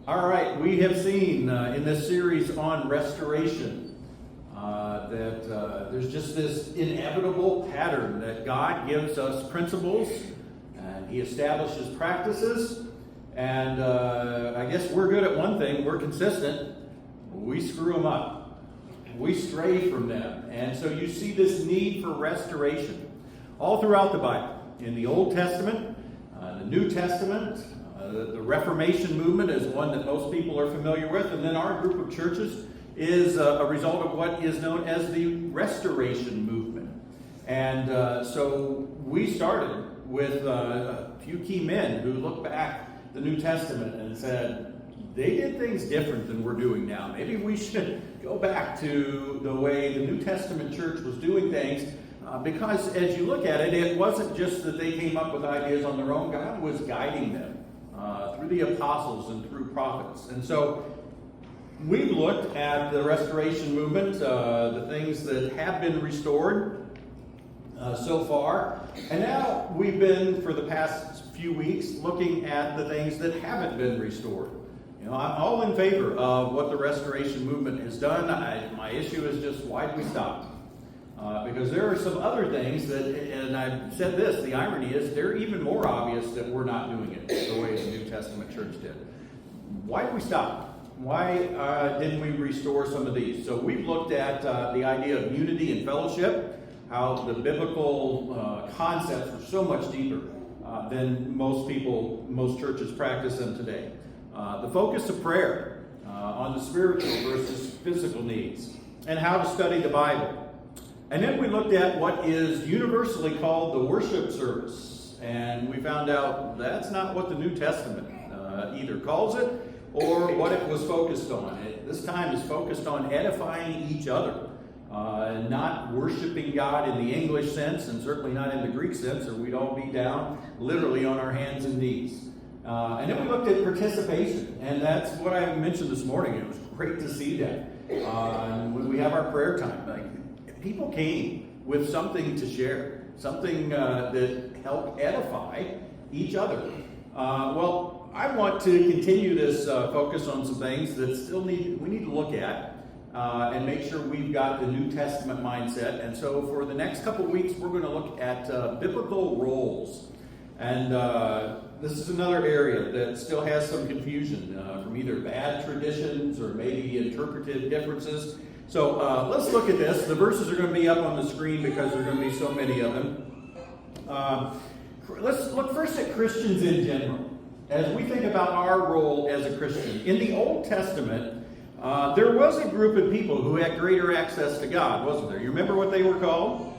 All right, we have seen in this series on restoration that there's just this inevitable pattern that God gives us principles and He establishes practices. And I guess we're good at one thing, we're consistent. We screw them up. We stray from them. And so you see this need for restoration all throughout the Bible. In the Old Testament, the New Testament, the Reformation movement is one that most people are familiar with, and then our group of churches is a result of what is known as the Restoration movement. And so we started with a few key men who looked back the New Testament and said, they did things different than we're doing now. Maybe we should go back to the way the New Testament church was doing things. Because as you look at it, it wasn't just that they came up with ideas on their own. God was guiding them through the apostles and through prophets. And so we've looked at the restoration movement, the things that have been restored so far. And now we've been, for the past few weeks, looking at the things that haven't been restored. You know, I'm all in favor of what the restoration movement has done. My issue is just, why did we stop? Because there are some other things that, and I've said this, the irony is they're even more obvious that we're not doing it the way the New Testament church did. Why did we stop? Why didn't we restore some of these? So we've looked at the idea of unity and fellowship, how the biblical concepts are so much deeper than most churches practice them today. The focus of prayer on the spiritual versus physical needs, and how to study the Bible. And then we looked at what is universally called the worship service. And we found out that's not what the New Testament either calls it or what it was focused on. This time is focused on edifying each other, not worshiping God in the English sense, and certainly not in the Greek sense, or we'd all be down literally on our hands and knees. And then we looked at participation, and that's what I mentioned this morning. It was great to see that. When we have our prayer time, people came with something to share, something that helped edify each other. Well, I want to continue this focus on some things that we need to look at and make sure we've got the New Testament mindset. And so for the next couple of weeks, we're going to look at biblical roles. And this is another area that still has some confusion from either bad traditions or maybe interpretive differences. So let's look at this. The verses are going to be up on the screen because there are going to be so many of them. Let's look first at Christians in general. As we think about our role as a Christian. In the Old Testament, there was a group of people who had greater access to God, wasn't there? You remember what they were called?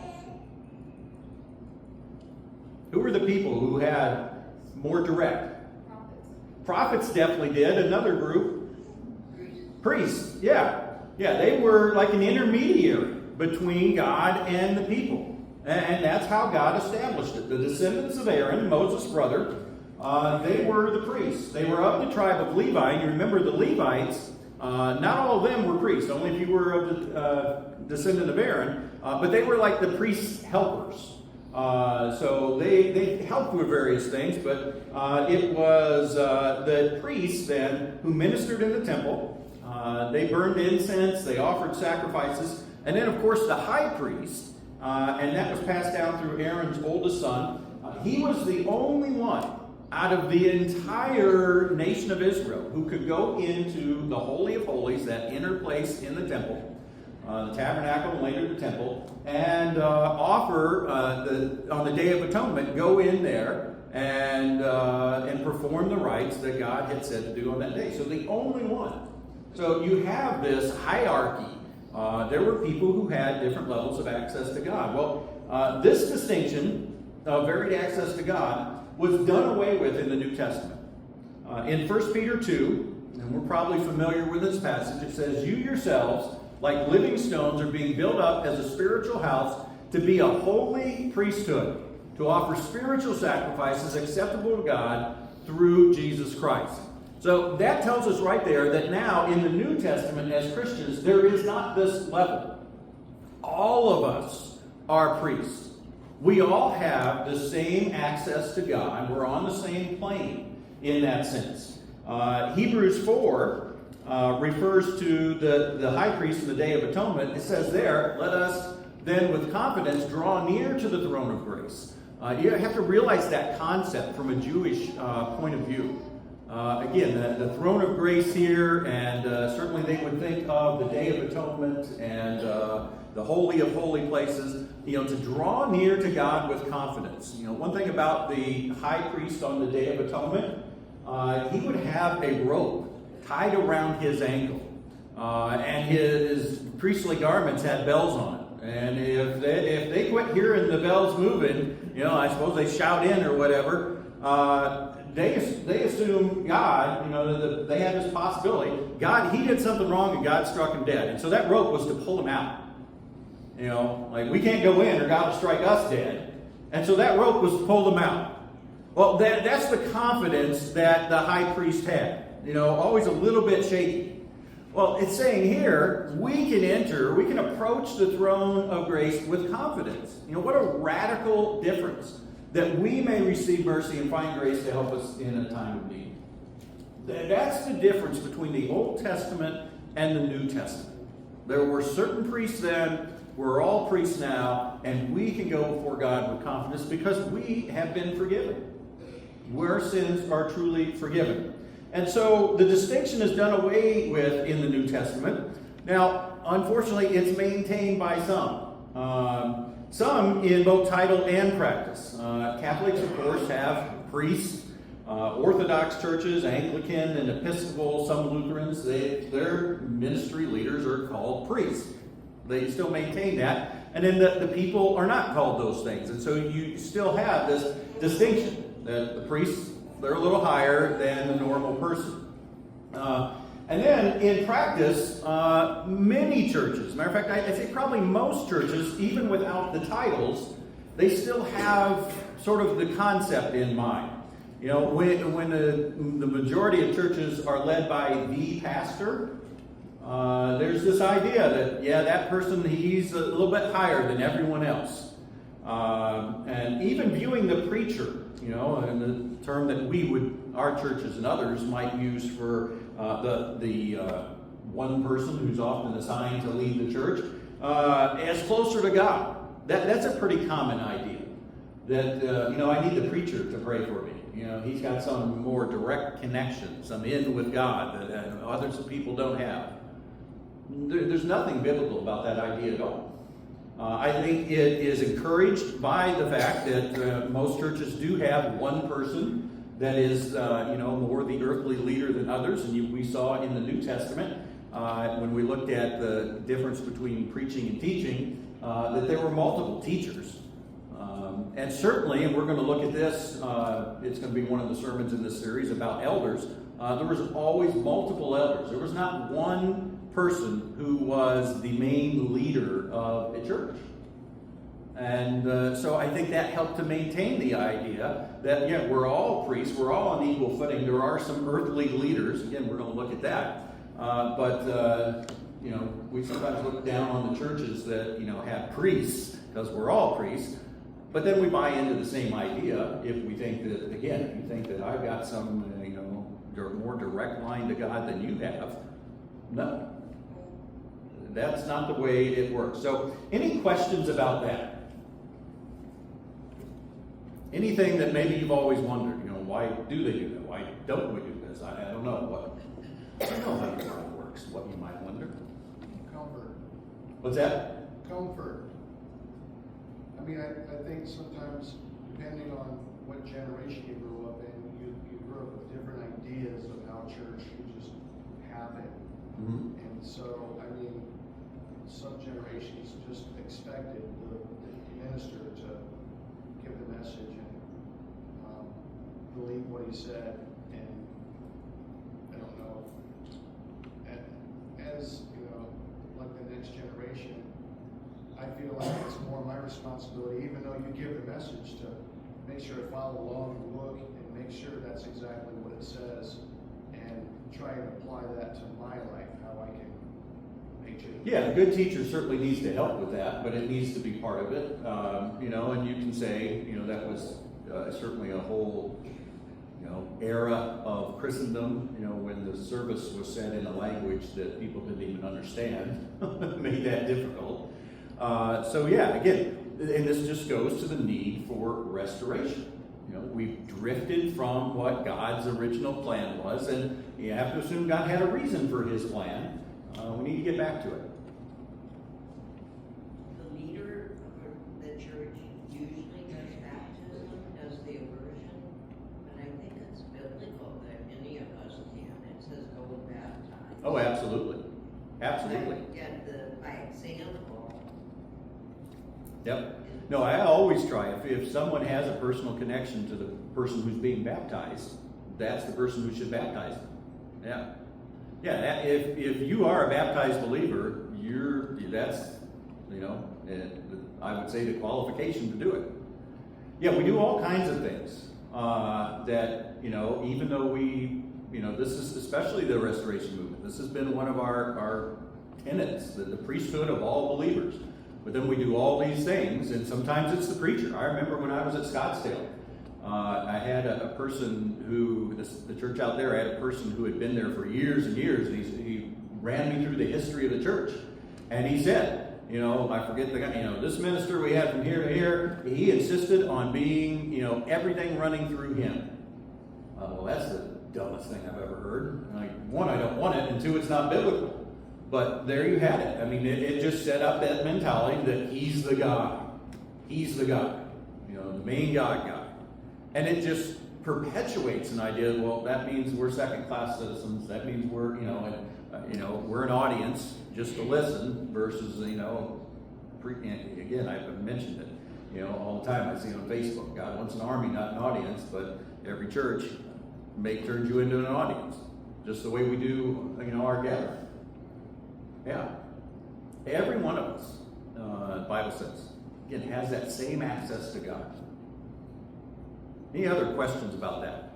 Who were the people who had more direct? Prophets definitely did. Another group? Priests. Yeah, they were like an intermediary between God and the people. And that's how God established it. The descendants of Aaron, Moses' brother, they were the priests. They were of the tribe of Levi. You remember the Levites, not all of them were priests, only if you were of the descendant of Aaron, but they were like the priest's helpers. So they helped with various things, but it was the priests then who ministered in the temple. They burned incense, they offered sacrifices, and then of course the high priest, and that was passed down through Aaron's oldest son. He was the only one out of the entire nation of Israel who could go into the Holy of Holies, that inner place in the temple, the tabernacle and later the temple, and offer on the Day of Atonement, go in there and perform the rites that God had said to do on that day. So the only one. So you have this hierarchy. There were people who had different levels of access to God. Well, this distinction of varied access to God was done away with in the New Testament. In 1 Peter 2, and we're probably familiar with this passage, it says, "You yourselves, like living stones, are being built up as a spiritual house to be a holy priesthood, to offer spiritual sacrifices acceptable to God through Jesus Christ." So that tells us right there that now in the New Testament as Christians, there is not this level. All of us are priests. We all have the same access to God. We're on the same plane in that sense. Hebrews 4 refers to the high priest in the Day of Atonement. It says there, let us then with confidence draw near to the throne of grace. You have to realize that concept from a Jewish point of view. Again, the throne of grace here, and certainly they would think of the Day of Atonement and the Holy of Holy Places, to draw near to God with confidence. One thing about the high priest on the Day of Atonement, he would have a rope tied around his ankle, and his priestly garments had bells on it. And if they quit hearing the bells moving, I suppose they shout in or whatever, they assume God, that they had this possibility. God, he did something wrong and God struck him dead. And so that rope was to pull him out. Like we can't go in or God will strike us dead. And so that rope was to pull them out. Well, that's the confidence that the high priest had. Always a little bit shaky. Well, it's saying here, we can approach the throne of grace with confidence. What a radical difference, that we may receive mercy and find grace to help us in a time of need. That's the difference between the Old Testament and the New Testament. There were certain priests then, we're all priests now, and we can go before God with confidence because we have been forgiven. Our sins are truly forgiven. And so the distinction is done away with in the New Testament. Now, unfortunately, it's maintained by some. Some in both title and practice. Catholics, of course, have priests. Orthodox churches, Anglican and Episcopal, some Lutherans, their ministry leaders are called priests. They still maintain that. And then the people are not called those things. And so you still have this distinction that the priests, they're a little higher than the normal person. And then in practice, many churches, matter of fact, I'd say probably most churches, even without the titles, they still have sort of the concept in mind. When the majority of churches are led by the pastor, there's this idea that, that person, he's a little bit higher than everyone else. And even viewing the preacher, and the term that our churches and others might use for the one person who's often assigned to lead the church, as closer to God. That's a pretty common idea. That, I need the preacher to pray for me. He's got some more direct connection, some in with God that others people don't have. There's nothing biblical about that idea at all. I think it is encouraged by the fact that most churches do have one person that is, more the earthly leader than others. And we saw in the New Testament, when we looked at the difference between preaching and teaching, that there were multiple teachers. And certainly, and we're going to look at this, it's going to be one of the sermons in this series about elders. There was always multiple elders. There was not one person who was the main leader of a church. And so I think that helped to maintain the idea that, we're all priests, we're all on equal footing. There are some earthly leaders. Again, we're going to look at that. But we sometimes look down on the churches that, have priests, because we're all priests. But then we buy into the same idea if we think that, again, if you think that I've got some, more direct line to God than you have. No. That's not the way it works. So, any questions about that? Anything that maybe you've always wondered, why do they do that? Why don't we do this? I don't know. I don't know how it works. What you might wonder. Comfort. What's that? Comfort. I think sometimes, depending on what generation you grew up in, you grew up with different ideas of how church should just happen. Mm-hmm. And so, some generations just expected the minister to give the message and believe what he said. And I don't know, as like the next generation, I feel like it's more my responsibility, even though you give the message, to make sure I follow along and look and make sure that's exactly what it says and try and apply that to my life, how I can make change. Yeah, a good teacher certainly needs to help with that, but it needs to be part of it. And you can say, that was certainly a whole, era of Christendom, when the service was said in a language that people didn't even understand, made that difficult. Again, and this just goes to the need for restoration. We've drifted from what God's original plan was, and you have to assume God had a reason for his plan. We need to get back to it. The leader of the church usually does baptism, does the immersion, but I think it's biblical that any of us can. It says go and baptize. Oh, absolutely. Absolutely. Get by example. Yep. No, I always try. If someone has a personal connection to the person who's being baptized, that's the person who should baptize them. Yeah. Yeah, if you are a baptized believer, that's I would say the qualification to do it. Yeah, we do all kinds of things that, even though we, this is especially the Restoration Movement. This has been one of our tenets, the priesthood of all believers. But then we do all these things, and sometimes it's the preacher. I remember when I was at Scottsdale, I had a person the church out there had a person who had been there for years and years, and he ran me through the history of the church. And he said, I forget the guy, this minister we had from here to here, he insisted on being, everything running through him. Well, that's the dumbest thing I've ever heard. One, I don't want it, and two, it's not biblical. But there you had it. I mean, it just set up that mentality that he's the guy. He's the guy. The main God guy. And it just perpetuates an idea, well, that means we're second-class citizens. That means we're, we're an audience just to listen versus, again, I've mentioned it, all the time. I see on Facebook, God wants an army, not an audience, but every church turns you into an audience. Just the way we do, our gathering. Yeah. Every one of us, the Bible says, again, has that same access to God. Any other questions about that?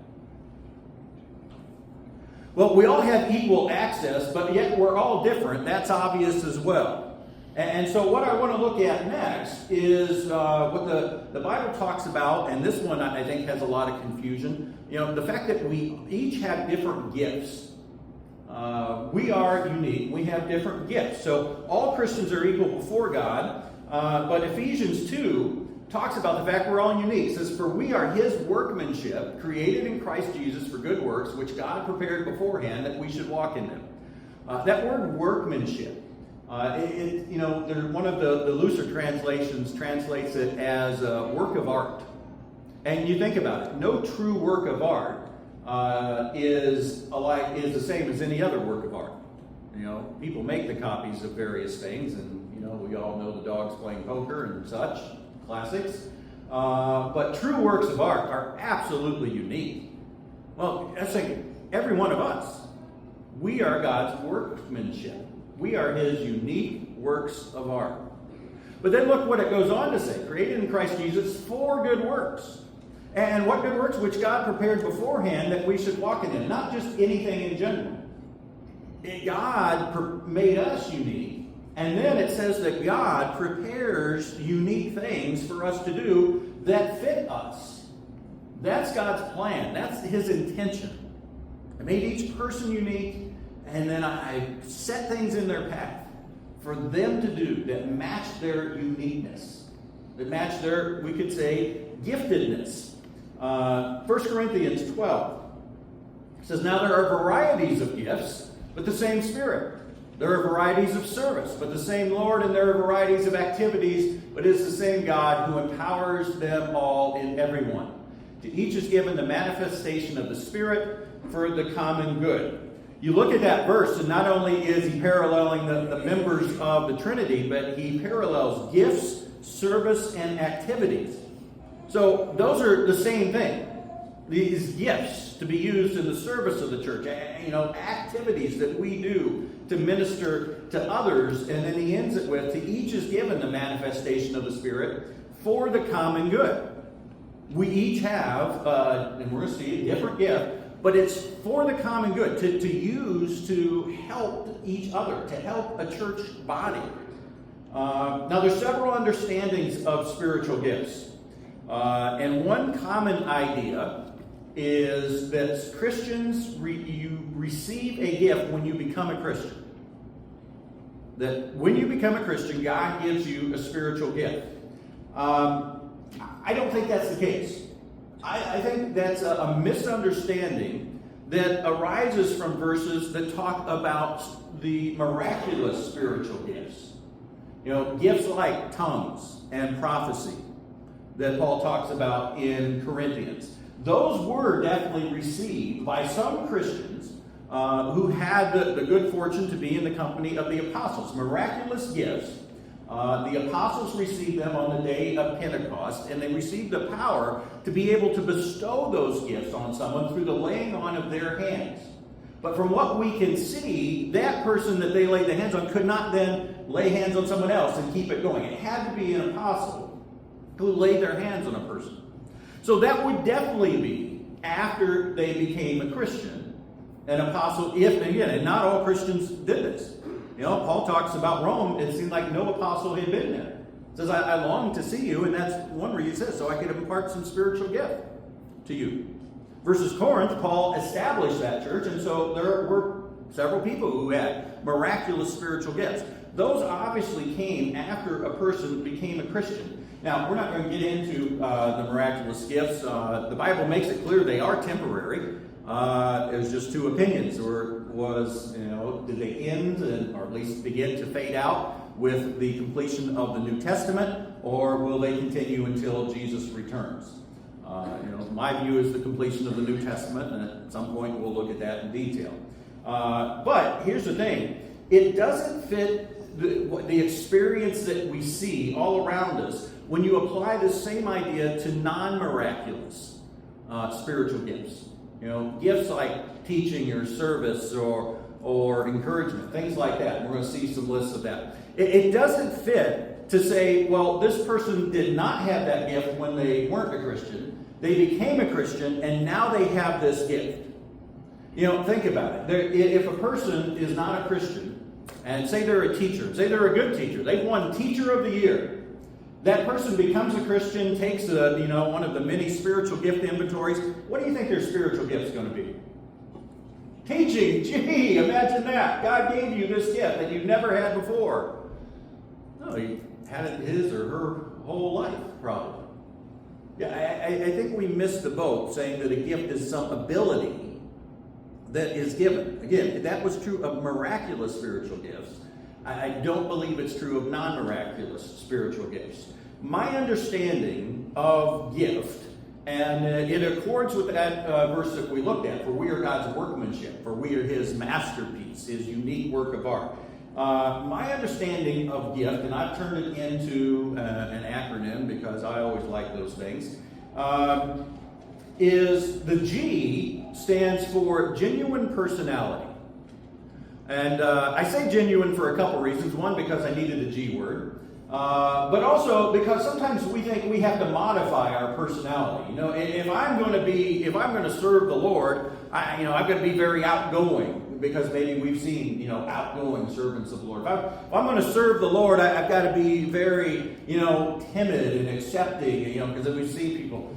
Well, we all have equal access, but yet we're all different. That's obvious as well. And so what I want to look at next is what the Bible talks about, and this one I think has a lot of confusion. The fact that we each have different gifts. We are unique. We have different gifts. So all Christians are equal before God. But Ephesians 2 talks about the fact we're all unique. It says, for we are his workmanship, created in Christ Jesus for good works, which God prepared beforehand that we should walk in them. That word workmanship, one of the looser translations translates it as a work of art. And you think about it. No true work of art is the same as any other work of art. People make the copies of various things, and we all know the dogs playing poker and such, classics. But true works of art are absolutely unique. Well, I think every one of us, we are God's workmanship. We are his unique works of art. But then look what it goes on to say, created in Christ Jesus for good works. And what good works which God prepared beforehand that we should walk in them. Not just anything in general. God made us unique. And then it says that God prepares unique things for us to do that fit us. That's God's plan. That's his intention. I made each person unique, and then I set things in their path for them to do that match their uniqueness. That match their, we could say, giftedness. 1 Corinthians 12 says, now there are varieties of gifts, but the same Spirit. There are varieties of service, but the same Lord, and there are varieties of activities, but it is the same God who empowers them all in everyone. To each is given the manifestation of the Spirit for the common good. You look at that verse, and not only is he paralleling the members of the Trinity, but he parallels gifts, service, and activities. So those are the same thing. These gifts to be used in the service of the church, activities that we do to minister to others, and then he ends it with, to each is given the manifestation of the Spirit for the common good. We each have, and we're going to see a different gift, but it's for the common good, to use to help each other, to help a church body. Now there's several understandings of spiritual gifts. And one common idea is that Christians, you receive a gift when you become a Christian. That when you become a Christian, God gives you a spiritual gift. I don't think that's the case. I think that's a misunderstanding that arises from verses that talk about the miraculous spiritual gifts. You know, gifts like tongues and prophecy that Paul talks about in Corinthians. Those were definitely received by some Christians who had the good fortune to be in the company of the apostles. Miraculous gifts. The apostles received them on the day of Pentecost, and they received the power to be able to bestow those gifts on someone through the laying on of their hands. But from what we can see, that person that they laid the hands on could not then lay hands on someone else and keep it going. It had to be an apostle who laid their hands on a person. So that would definitely be after they became a Christian, an apostle, if, again, and not all Christians did this. You know, Paul talks about Rome. It seemed like no apostle had been there. He says, I long to see you, and that's one reason he says, so I could impart some spiritual gift to you. Versus Corinth, Paul established that church, and so there were several people who had miraculous spiritual gifts. Those obviously came after a person became a Christian. Now, we're not going to get into the miraculous gifts. The Bible makes it clear they are temporary. There's just two opinions. Or did they end or at least begin to fade out with the completion of the New Testament, or will they continue until Jesus returns? My view is the completion of the New Testament, and at some point we'll look at that in detail. But here's the thing. It doesn't fit the experience that we see all around us when you apply this same idea to non-miraculous spiritual gifts. You know, gifts like teaching or service or encouragement, things like that. We're going to see some lists of that. It doesn't fit to say, well, this person did not have that gift when they weren't a Christian. They became a Christian, and now they have this gift. You know, think about it. If a person is not a Christian, and say they're a teacher, say they're a good teacher, they've won Teacher of the Year. That person becomes a Christian, takes one of the many spiritual gift inventories. What do you think their spiritual gift's going to be? Teaching. Gee, imagine that. God gave you this gift that you've never had before. No, he had it his or her whole life, probably. Yeah, I think we missed the boat saying that a gift is some ability that is given. Again, that was true of miraculous spiritual gifts. I don't believe it's true of non-miraculous spiritual gifts. My understanding of gift, and it accords with that verse that we looked at, for we are God's workmanship, for we are his masterpiece, his unique work of art. My understanding of gift, and I've turned it into an acronym because I always like those things, is the G stands for genuine personality. And I say genuine for a couple reasons. One, because I needed a G word. But also because sometimes we think we have to modify our personality. You know, if I'm going to serve the Lord, I've got to be very outgoing, because maybe we've seen, outgoing servants of the Lord. If I'm going to serve the Lord, I've got to be very, timid and accepting, because we've seen people.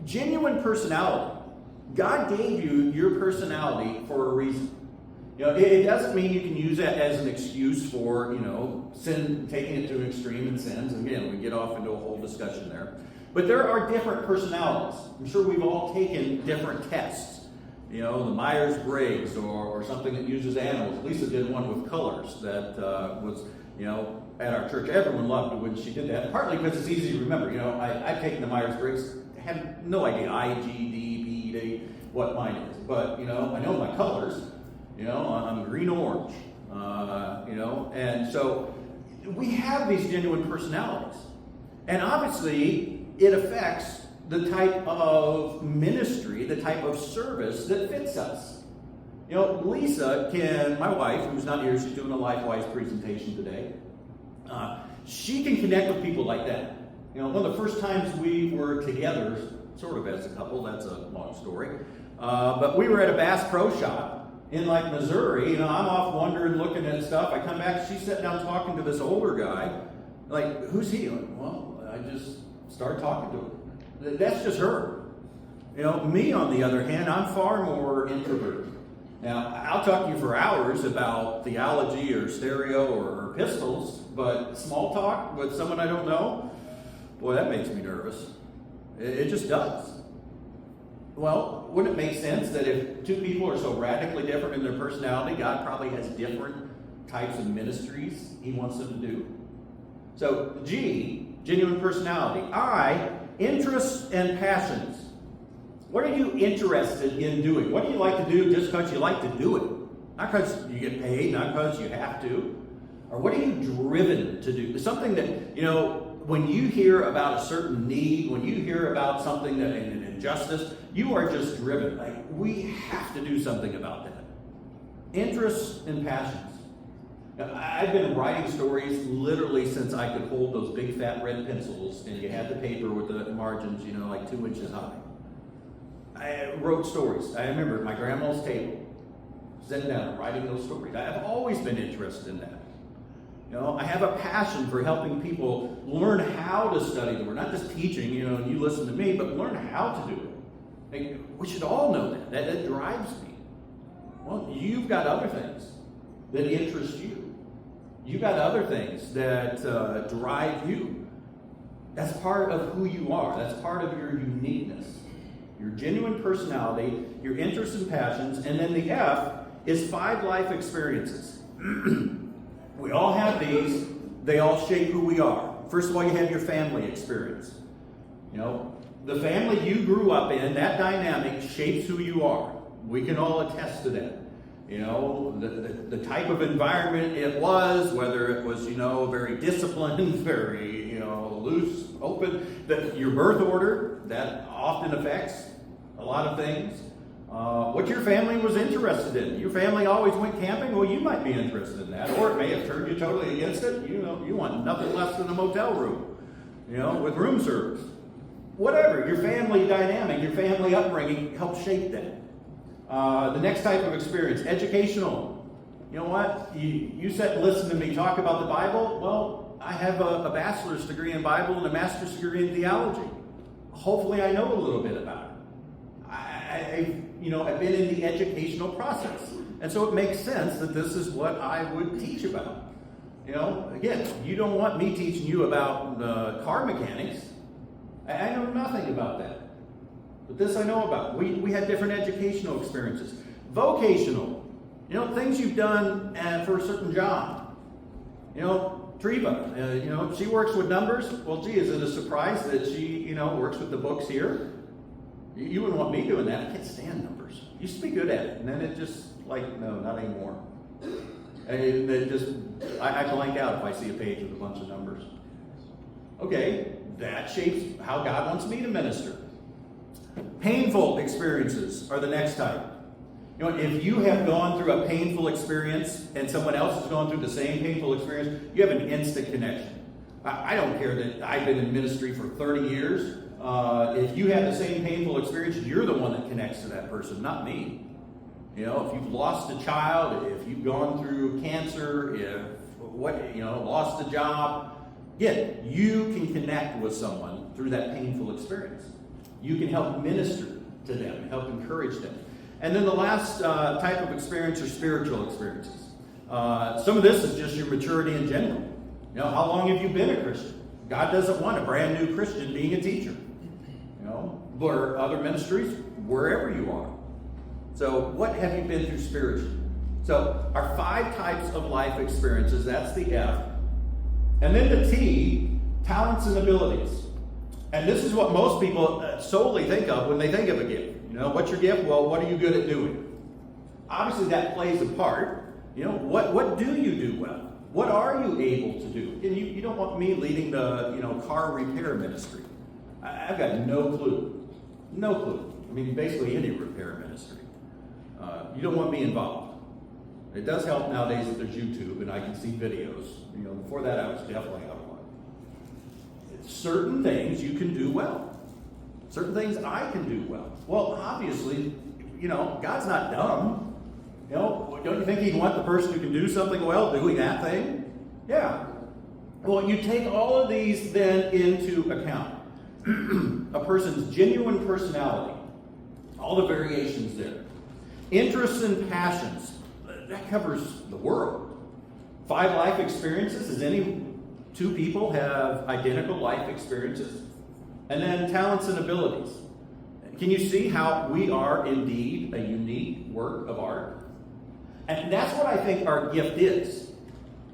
Genuine personality. God gave you your personality for a reason. It doesn't mean you can use that as an excuse for, sin, taking it to an extreme in sins. And again, we get off into a whole discussion there. But there are different personalities. I'm sure we've all taken different tests. The Myers-Briggs or something that uses animals. Lisa did one with colors that was, at our church. Everyone loved it when she did that. Partly because it's easy to remember. I've taken the Myers-Briggs. I have no idea. I, G, D, B, D, what mine is. But, I know my colors. I'm green-orange, and so we have these genuine personalities. And obviously, it affects the type of ministry, the type of service that fits us. Lisa my wife, who's not here, she's doing a LifeWise presentation today, she can connect with people like that. One of the first times we were together, sort of as a couple, that's a long story, but we were at a Bass Pro Shop in Missouri. I'm off wandering, looking at stuff. I come back, she's sitting down talking to this older guy. Who's he? Well, I just started talking to him. That's just her. Me, on the other hand, I'm far more introverted. Now, I'll talk to you for hours about theology or stereo or pistols, but small talk with someone I don't know, boy, that makes me nervous. It just does. Well, wouldn't it make sense that if two people are so radically different in their personality, God probably has different types of ministries he wants them to do? So, G, genuine personality. I, interests and passions. What are you interested in doing? What do you like to do just because you like to do it? Not because you get paid, not because you have to. Or what are you driven to do? Something that, when you hear about a certain need, when you hear about something that an injustice, you are just driven. Like, we have to do something about that. Interests and passions. Now, I've been writing stories literally since I could hold those big fat red pencils and you had the paper with the margins, like 2 inches high. I wrote stories. I remember at my grandma's table, sitting down, writing those stories. I've always been interested in that. I have a passion for helping people learn how to study the Word, not just teaching, and you listen to me, but learn how to do it. Like, we should all know that. That drives me. Well, you've got other things that interest you. You've got other things that drive you. That's part of who you are. That's part of your uniqueness. Your genuine personality, your interests and passions, and then the F is 5 life experiences. We all have these. They all shape who we are. First of all, you have your family experience. The family you grew up in, that dynamic shapes who you are. We can all attest to that. The type of environment it was, whether it was, very disciplined, very, loose, open. Your birth order, that often affects a lot of things. What your family was interested in. Your family always went camping. Well, you might be interested in that, or it may have turned you totally against it. You want nothing less than a motel room, with room service. Whatever, your family dynamic, your family upbringing helps shape that. The next type of experience, educational. You know what? You sat and listened to me talk about the Bible. Well, I have a bachelor's degree in Bible and a master's degree in theology. Hopefully I know a little bit about it. I've been in the educational process. And so it makes sense that this is what I would teach about. Again, you don't want me teaching you about car mechanics. I know nothing about that. But this I know about. We had different educational experiences. Vocational. Things you've done for a certain job. Treva, she works with numbers. Well, gee, is it a surprise that she, works with the books here? You wouldn't want me doing that. I can't stand numbers. Used to be good at it, and then it just, no, not anymore. And it just, I blank out if I see a page with a bunch of numbers. Okay, that shapes how God wants me to minister. Painful experiences are the next type. If you have gone through a painful experience and someone else has gone through the same painful experience, you have an instant connection. I don't care that I've been in ministry for 30 years. If you have the same painful experience, you're the one that connects to that person, not me. If you've lost a child, if you've gone through cancer, lost a job, you can connect with someone through that painful experience. You can help minister to them, help encourage them. And then the last type of experience are spiritual experiences. Some of this is just your maturity in general. How long have you been a Christian? God doesn't want a brand new Christian being a teacher. Or other ministries, wherever you are. So what have you been through spiritually? So our 5 types of life experiences, that's the F. And then the T, talents and abilities. And this is what most people solely think of when they think of a gift. What's your gift? Well, what are you good at doing? Obviously that plays a part. What do you do well? What are you able to do? And you don't want me leading the car repair ministry. I've got no clue. No clue. Basically any repair ministry. You don't want me involved. It does help nowadays that there's YouTube and I can see videos. Before that I was definitely out of line. Certain things you can do well. Certain things I can do well. Well, obviously, God's not dumb. Don't you think he'd want the person who can do something well doing that thing? Yeah. Well, you take all of these then into account. A person's genuine personality. All the variations there. Interests and passions. That covers the world. 5 life experiences. Does any 2 people have identical life experiences? And then talents and abilities. Can you see how we are indeed a unique work of art? And that's what I think our gift is.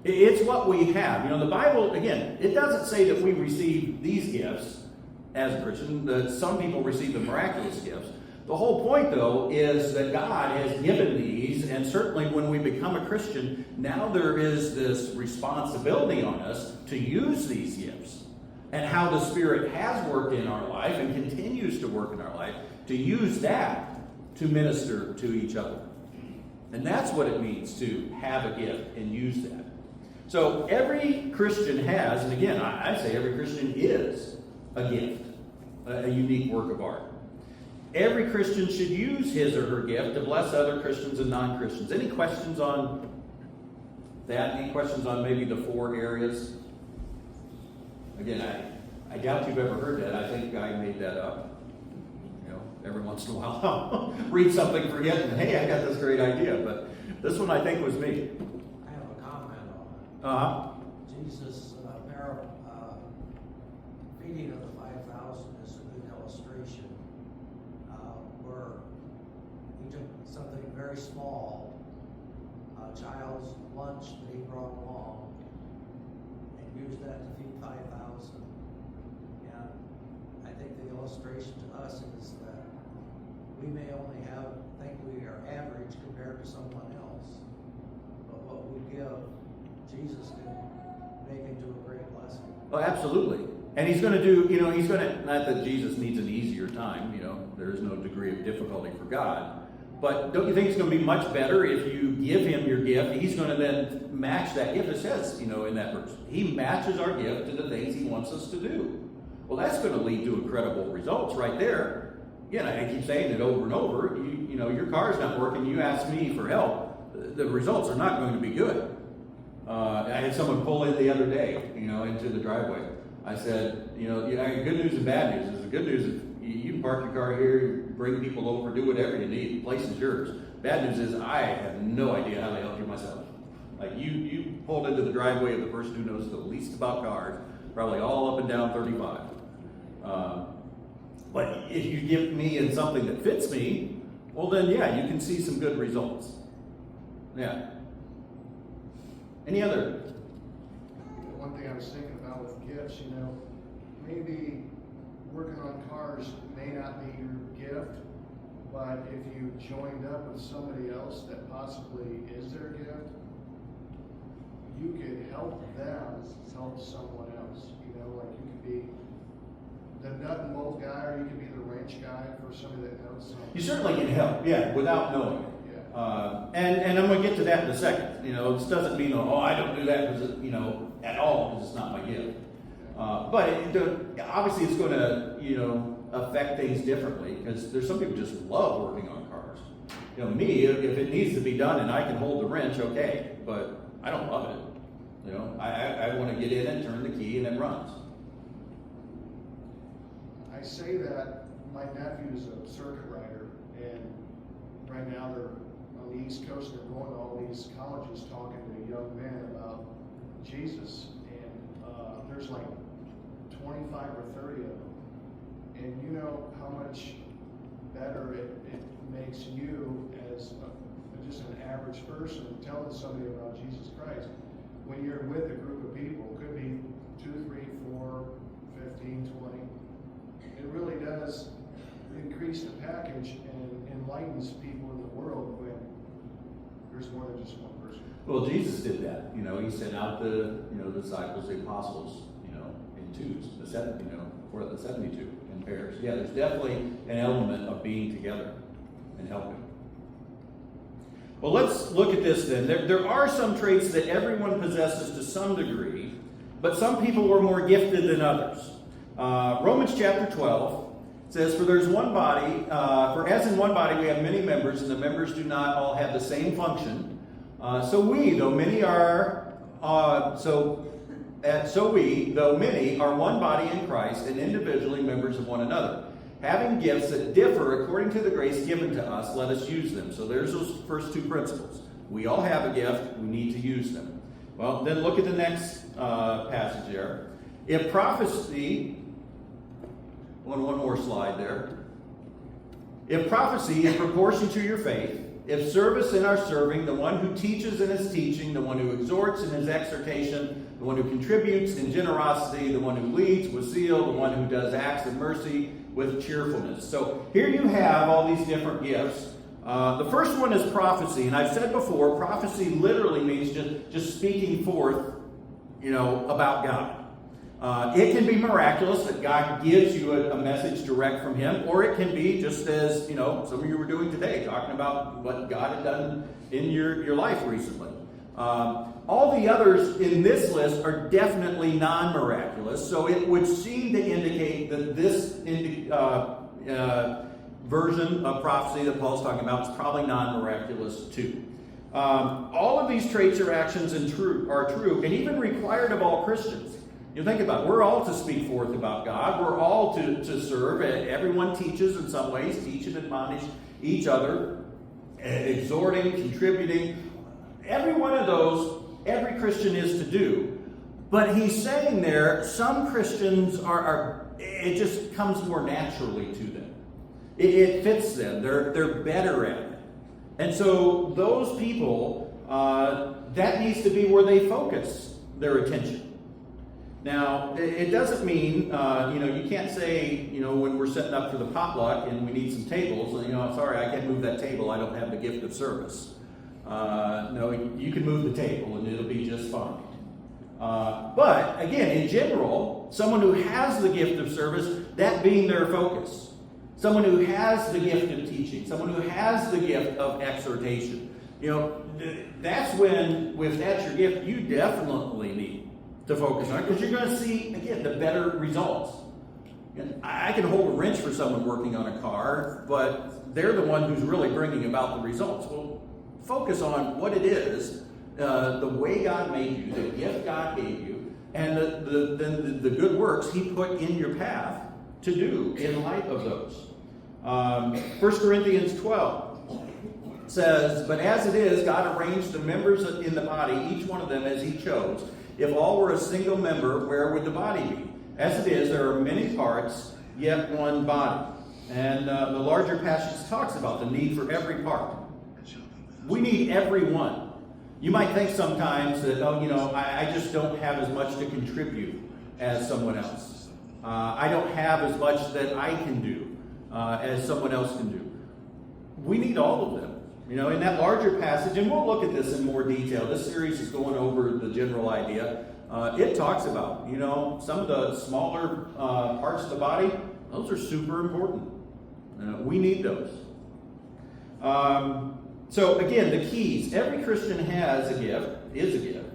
It's what we have. You know, the Bible, again, it doesn't say that we receive these gifts as a Christian, that some people receive the miraculous gifts. The whole point, though, is that God has given these, and certainly when we become a Christian, now there is this responsibility on us to use these gifts. And how the Spirit has worked in our life and continues to work in our life, to use that to minister to each other. And that's what it means to have a gift and use that. So every Christian has, and again, I say every Christian is a gift, a unique work of art. Every Christian should use his or her gift to bless other Christians and non-Christians. Any questions on that? Any questions on maybe the 4 areas? Again, I doubt you've ever heard that. I think I made that up. You know, every once in a while I'll read something, forget, and hey, I got this great idea. But this one I think was me. I have a comment on it. Jesus' feeding of the 5,000 is a good illustration where he took something very small, a child's lunch that he brought along, and used that to feed 5,000. And I think the illustration to us is that we may only think we are average compared to someone else, but what we give, Jesus can make into a great blessing. Oh, absolutely. And he's going to do, you know, he's going to, not that Jesus needs an easier time, you know, there is no degree of difficulty for God. But don't you think it's going to be much better if you give him your gift? He's going to then match that gift. It says, you know, in that verse, he matches our gift to the things he wants us to do. Well, that's going to lead to incredible results right there. Again, I keep saying it over and over. You know, your car's not working. You ask me for help. The results are not going to be good. I had someone pull in the other day, you know, into the driveway. I said, you know, good news and bad news. The good news is you can park your car here, bring people over, do whatever you need. The place is yours. Bad news is I have no idea how to help you myself. Like you pulled into the driveway of the person who knows the least about cars, probably all up and down 35. But if you give me in something that fits me, well then yeah, you can see some good results. Yeah. Any other? One thing I was thinking about with gifts, you know, maybe working on cars may not be your gift, but if you joined up with somebody else that possibly is their gift, you could help them help someone else. You know, like you could be the nut and bolt guy, or you could be the wrench guy for somebody that knows something. You certainly can help, yeah, without knowing it. And I'm going to get to that in a second. You know, this doesn't mean, oh, I don't do that because, you know, at all, because it's not my gift. But obviously it's going to, you know, affect things differently, because there's some people who just love working on cars. You know, me, if it needs to be done and I can hold the wrench, okay, but I don't love it. You know, I want to get in and turn the key and it runs. I say that my nephew is a circuit rider, and right now they're on the East Coast, they're going to all these colleges talking to young men about Jesus, and there's like 25 or 30 of them. And you know how much better it makes you as just an average person telling somebody about Jesus Christ when you're with a group of people. Could be 2, 3, 4, 15, 20. It really does increase the package and enlightens people in the world when there's more than just one person. Well, Jesus did that. You know, he sent out the disciples, the apostles, you know, in twos, for the 72 in pairs. Yeah, there's definitely an element of being together and helping. Well, let's look at this then. There are some traits that everyone possesses to some degree, but some people were more gifted than others. Romans chapter 12 says, "For there's one body, for as in one body we have many members, and the members do not all have the same function. So we, though many are one body in Christ, and individually members of one another. having gifts that differ according to the grace given to us, let us use them. So there's those first two principles. We all have a gift. We need to use them. Well, then look at the next passage there. If prophecy, one more slide there. If prophecy in proportion to your faith, if service in our serving, the one who teaches in his teaching, the one who exhorts in his exhortation, the one who contributes in generosity, the one who leads with zeal, the one who does acts of mercy with cheerfulness. So here you have all these different gifts. The first one is prophecy, and I've said before, prophecy literally means just speaking forth, about God. It can be miraculous that God gives you a message direct from Him, or it can be just as, some of you were doing today, talking about what God had done in your life recently. All the others in this list are definitely non-miraculous, so it would seem to indicate that this version of prophecy that Paul's talking about is probably non-miraculous too. All of these traits or actions are true and even required of all Christians. You think about it. We're all to speak forth about God. We're all to serve. Everyone teaches in some ways, teach and admonish each other, exhorting, contributing. Every one of those, every Christian is to do. But he's saying there, some Christians it just comes more naturally to them. It fits them. They're better at it. And so those people, that needs to be where they focus their attention. Now, it doesn't mean, you can't say, when we're setting up for the potluck and we need some tables, sorry, I can't move that table, I don't have the gift of service. No, you can move the table and it'll be just fine. But, again, in general, someone who has the gift of service, that being their focus. Someone who has the gift of teaching, someone who has the gift of exhortation. That's when, if that's your gift, you definitely need to focus on it, because you're going to see, again, the better results. I can hold a wrench for someone working on a car, but they're the one who's really bringing about the results. Well, focus on what it is, the way God made you, the gift God gave you, and the good works He put in your path to do in light of those. 1 Corinthians 12 says, "But as it is, God arranged the members in the body, each one of them as He chose. If all were a single member, where would the body be? As it is, there are many parts, yet one body." And the larger passage talks about the need for every part. We need every one. You might think sometimes that, I just don't have as much to contribute as someone else. I don't have as much that I can do as someone else can do. We need all of them. In that larger passage, and we'll look at this in more detail. This series is going over the general idea. It talks about, some of the smaller parts of the body. Those are super important. We need those. So again, the keys. Every Christian has a gift, is a gift.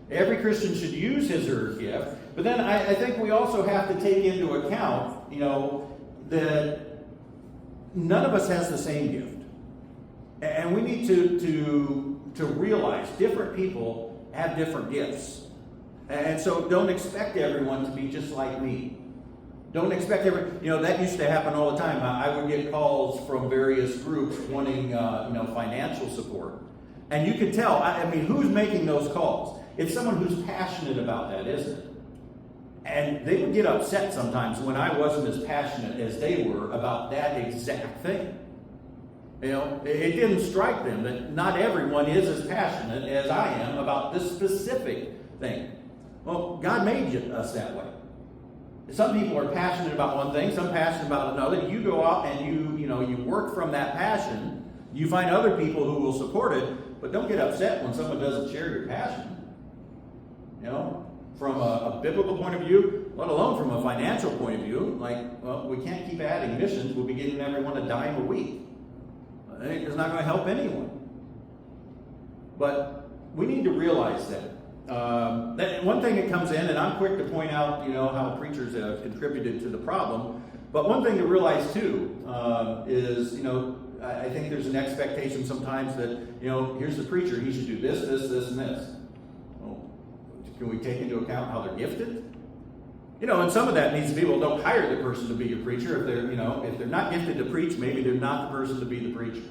Every Christian should use his or her gift. But then I think we also have to take into account, that none of us has the same gift. And we need to realize different people have different gifts. And so don't expect everyone to be just like me. Don't expect that used to happen all the time. I would get calls from various groups wanting, financial support. And you could tell, who's making those calls? It's someone who's passionate about that, isn't it? And they would get upset sometimes when I wasn't as passionate as they were about that exact thing. It didn't strike them that not everyone is as passionate as I am about this specific thing. Well, God made us that way. Some people are passionate about one thing, some passionate about another. You go out and you work from that passion. You find other people who will support it, but don't get upset when someone doesn't share your passion. From a biblical point of view, let alone from a financial point of view, we can't keep adding missions. We'll be giving everyone a dime a week. It's not going to help anyone. But we need to realize that one thing that comes in, and I'm quick to point out, how preachers have contributed to the problem. But one thing to realize too is, I think there's an expectation sometimes that, here's the preacher, he should do this, this, this, and this. Well, can we take into account how they're gifted? And some of that needs to be, well, don't hire the person to be your preacher. If they're not gifted to preach, maybe they're not the person to be the preacher.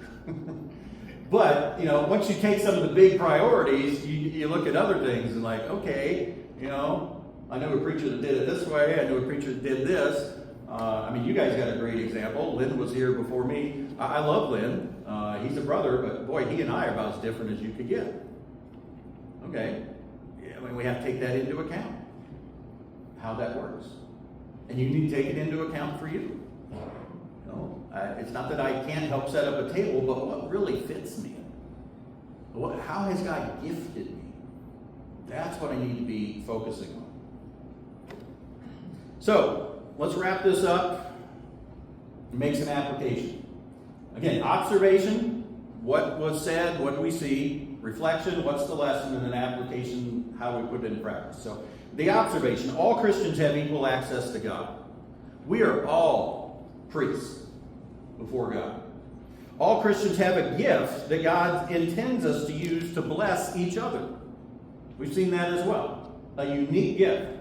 But, once you take some of the big priorities, you look at other things and like, okay, I knew a preacher that did it this way. I knew a preacher that did this. You guys got a great example. Lynn was here before me. I love Lynn. He's a brother, but boy, he and I are about as different as you could get. Okay. We have to take that into account, how that works. And you need to take it into account for you. It's not that I can't help set up a table, but what really fits me? How has God gifted me? That's what I need to be focusing on. So, let's wrap this up and make some application. Again, observation, what was said, what do we see? Reflection, what's the lesson? And then application, how we put it in practice. So, the observation, all Christians have equal access to God. We are all priests before God. All Christians have a gift that God intends us to use to bless each other. We've seen that as well. A unique gift.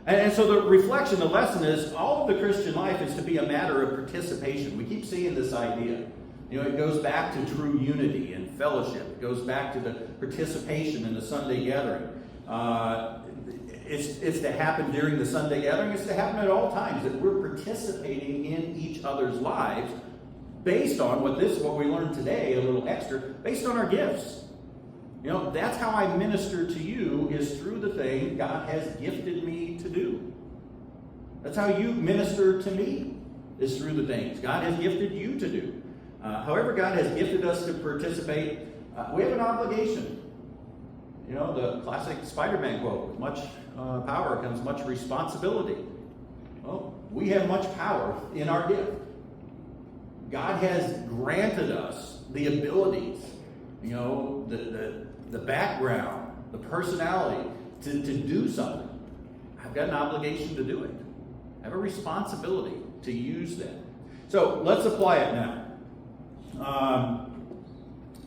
And so the reflection, the lesson is, all of the Christian life is to be a matter of participation. We keep seeing this idea. It goes back to true unity and fellowship. It goes back to the participation in the Sunday gathering. It's to happen during the Sunday gathering. It's to happen at all times, that we're participating in each other's lives based on what we learned today, a little extra, based on our gifts. That's how I minister to you, is through the thing God has gifted me to do. That's how you minister to me, is through the things God has gifted you to do. However God has gifted us to participate, we have an obligation. The classic Spider-Man quote, with much power comes much responsibility. Well, we have much power in our gift. God has granted us the abilities, the background, the personality to do something. I've got an obligation to do it. I have a responsibility to use that. So let's apply it now.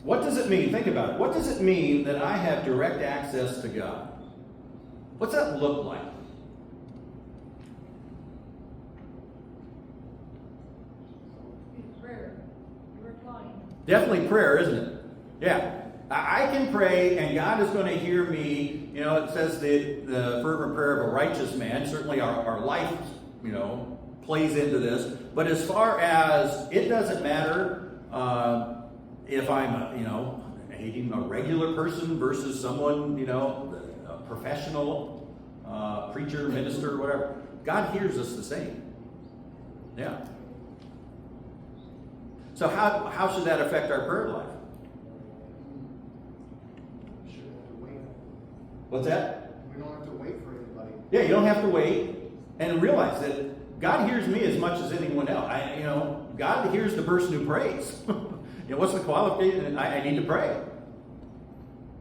What does it mean? Think about it. What does it mean that I have direct access to God? What's that look like? Prayer. You're replying. Definitely prayer, isn't it? Yeah. I can pray and God is going to hear me. It says the fervent prayer of a righteous man. Certainly our life, plays into this. But as far as, it doesn't matter if I'm, a regular person versus someone, a professional preacher, minister, whatever. God hears us the same. Yeah. So how should that affect our prayer life? We shouldn't have to wait. What's that? We don't have to wait for anybody. Yeah, you don't have to wait, and realize that God hears me as much as anyone else. God hears the person who prays. What's the qualification? I need to pray.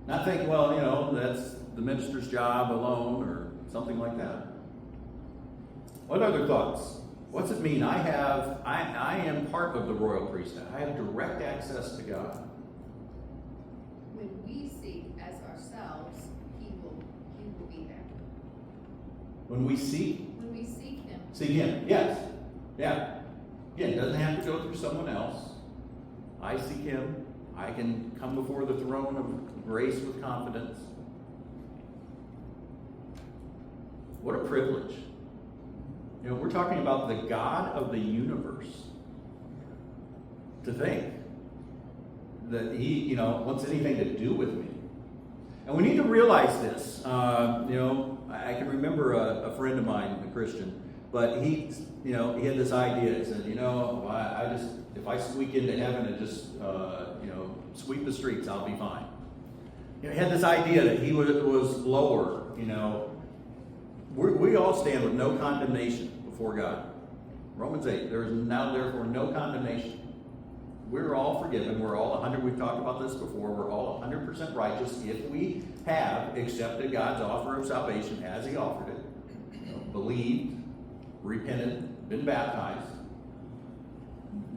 Not think, that's the minister's job alone or something like that. What other thoughts? What's it mean? I am part of the royal priesthood. I have direct access to God. When we seek as ourselves, He will be there. When we seek When we seek Him. Him, yes. Yeah. Again, it doesn't have to go through someone else. I seek Him. I can come before the throne of grace with confidence. What a privilege. We're talking about the God of the universe. To think that He, wants anything to do with me. And we need to realize this. I can remember a friend of mine, a Christian, but he had this idea. He said, if I squeak into heaven and just, sweep the streets, I'll be fine. He had this idea that he was lower, We all stand with no condemnation before God. Romans 8, there is now therefore no condemnation. We're all forgiven. We're all 100. We've talked about this before. We're all 100% righteous if we have accepted God's offer of salvation as He offered it, believed, repented, been baptized.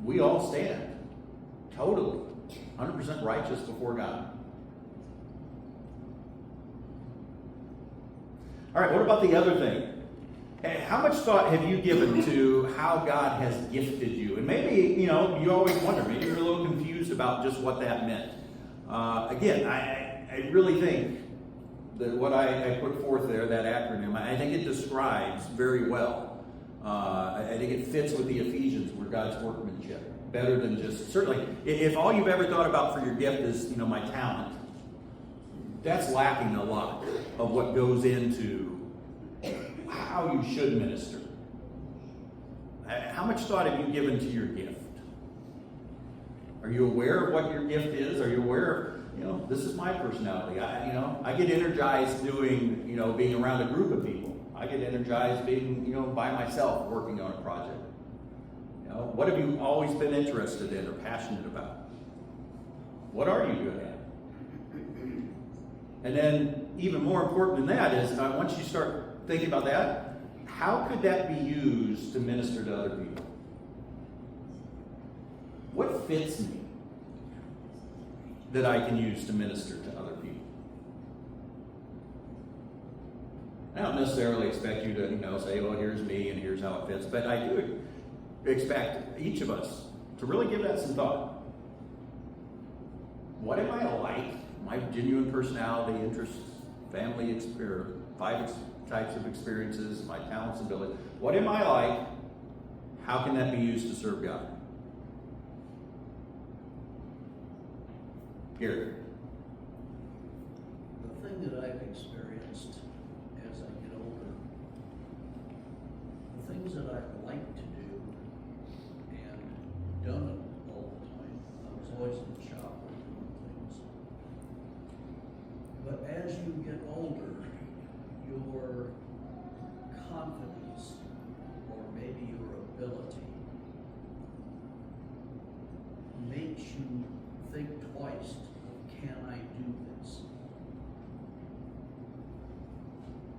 We all stand totally 100% righteous before God. All right, what about the other thing? How much thought have you given to how God has gifted you? And maybe, you always wonder, maybe you're a little confused about just what that meant. Again, I really think that what I put forth there, that acronym, I think it describes very well. I think it fits with the Ephesians, where God's workmanship. Better than just, certainly, if all you've ever thought about for your gift is, my talent, that's lacking a lot of what goes into how you should minister. How much thought have you given to your gift? Are you aware of what your gift is? Are you aware of, this is my personality. I get energized doing, being around a group of people. I get energized being, by myself working on a project. What have you always been interested in or passionate about? What are you good at? And then, even more important than that is, once you start thinking about that, how could that be used to minister to other people? What fits me that I can use to minister to other people? I don't necessarily expect you to, say, well, here's me and here's how it fits, but I do expect each of us to really give that some thought. What am I like? My genuine personality, interests, family experience, 5 types of experiences, my talents and abilities. What am I like? How can that be used to serve God? Here. The thing that I've experienced as I get older, the things that I like to do and done it all the time, I was always in the shop doing things. But as you get older, your confidence, or maybe your ability, makes you think twice, can I do this?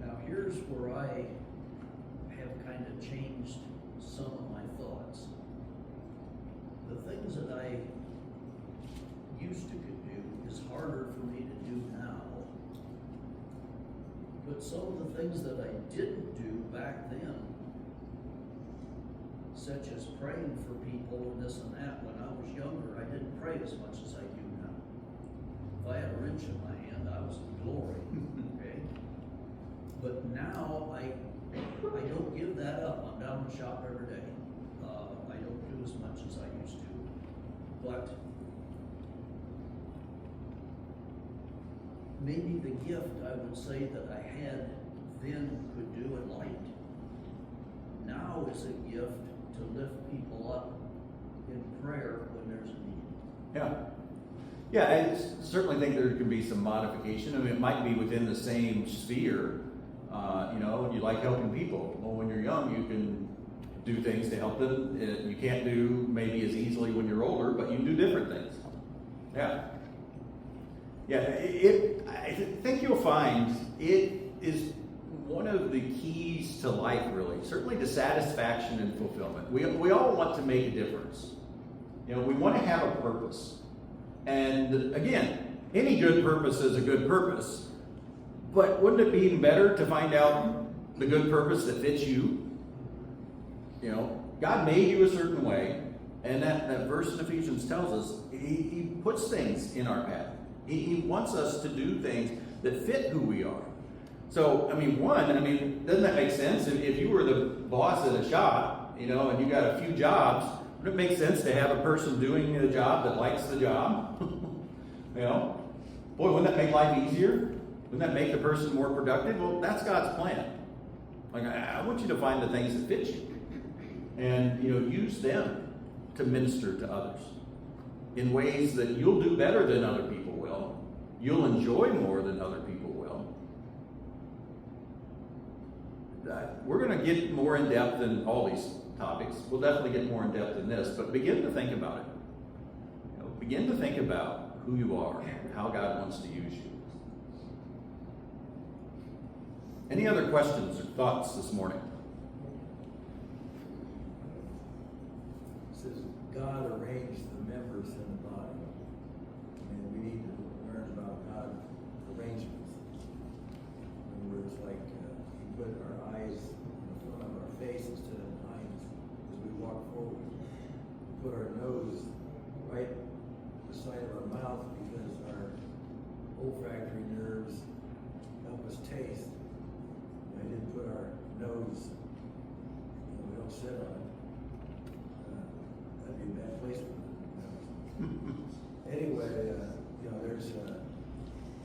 Now here's where I have kind of changed some of my thoughts. The things that I used to could do is harder for me to do now. But some of the things that I didn't do back then, such as praying for people and this and that, when I was younger, I didn't pray as much as I do now. If I had a wrench in my hand, I was in glory, okay? But now, I don't give that up. I'm down in the shop every day. I don't do as much as I used to. But maybe the gift, I would say, that I had then could do and liked, now is a gift to lift people up in prayer when there's a need. Yeah. Yeah, I certainly think there can be some modification. I mean, it might be within the same sphere. You like helping people. Well, when you're young, you can do things to help them. You can't do maybe as easily when you're older, but you can do different things. Yeah. Yeah, I think you'll find it is one of the keys to life, really. Certainly to satisfaction and fulfillment. We all want to make a difference. We want to have a purpose. And again, any good purpose is a good purpose. But wouldn't it be even better to find out the good purpose that fits you? God made you a certain way, and that verse in Ephesians tells us he puts things in our path. He wants us to do things that fit who we are. So, doesn't that make sense? If you were the boss at a shop, and you got a few jobs, wouldn't it make sense to have a person doing a job that likes the job? Boy, wouldn't that make life easier? Wouldn't that make the person more productive? Well, that's God's plan. I want you to find the things that fit you. And, use them to minister to others in ways that you'll do better than other people will. You'll enjoy more than other people will. We're going to get more in depth in all these topics. We'll definitely get more in depth in this, but begin to think about it. Begin to think about who you are and how God wants to use you. Any other questions or thoughts this morning? It says God arranged the members in the body. We need to learn about God's arrangements. In other words, He put our eyes in the front quote, put our nose right beside of our mouth because our olfactory nerves help us taste. We didn't put our nose, we don't sit on it. That'd be a bad place for it. Anyway,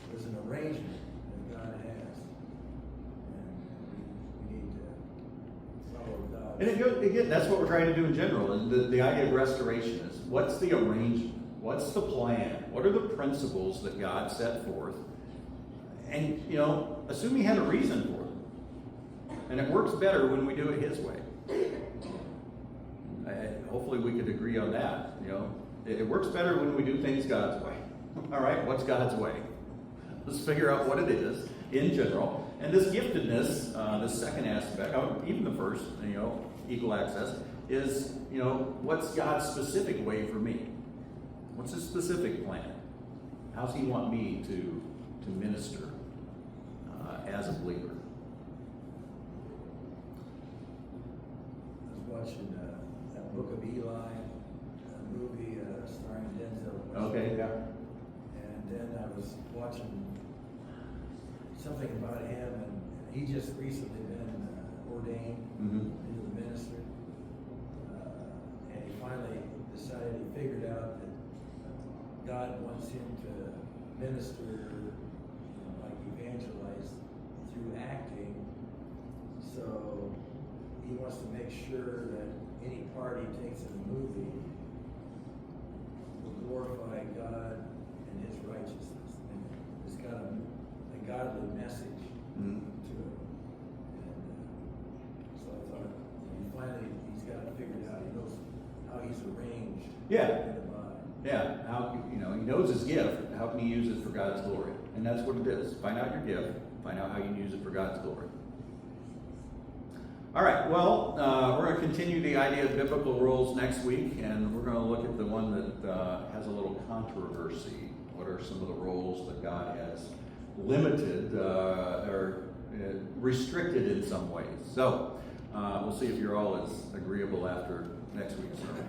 there's an arrangement that God has, and we need to follow God. And again, that's what we're trying to do in general. And the idea of restoration is, what's the arrangement? What's the plan? What are the principles that God set forth? And, assume He had a reason for it. And it works better when we do it His way. Hopefully we could agree on that. It works better when we do things God's way. All right, what's God's way? Let's figure out what it is in general. And this giftedness, the second aspect, even the first, equal access, is, what's God's specific way for me? What's His specific plan? How's He want me to minister as a believer? I was watching that Book of Eli, a movie starring Denzel Washington. Okay, yeah. And then I was watching something about him, and he just recently been ordained into the ministry. And he finally decided, he figured out that God wants him to minister, like evangelize through acting. So he wants to make sure that any part he takes in the movie will glorify God and His righteousness. And it's got a godly message to it. And so I thought, he's got it figured out. He knows how He's arranged in the body. Yeah, how He knows His gift. How can He use it for God's glory? And that's what it is. Find out your gift. Find out how you can use it for God's glory. All right, well, we're going to continue the idea of biblical roles next week, and we're going to look at the one that has a little controversy. What are some of the roles that God has limited or restricted in some ways? So we'll see if you're all as agreeable after next week's sermon.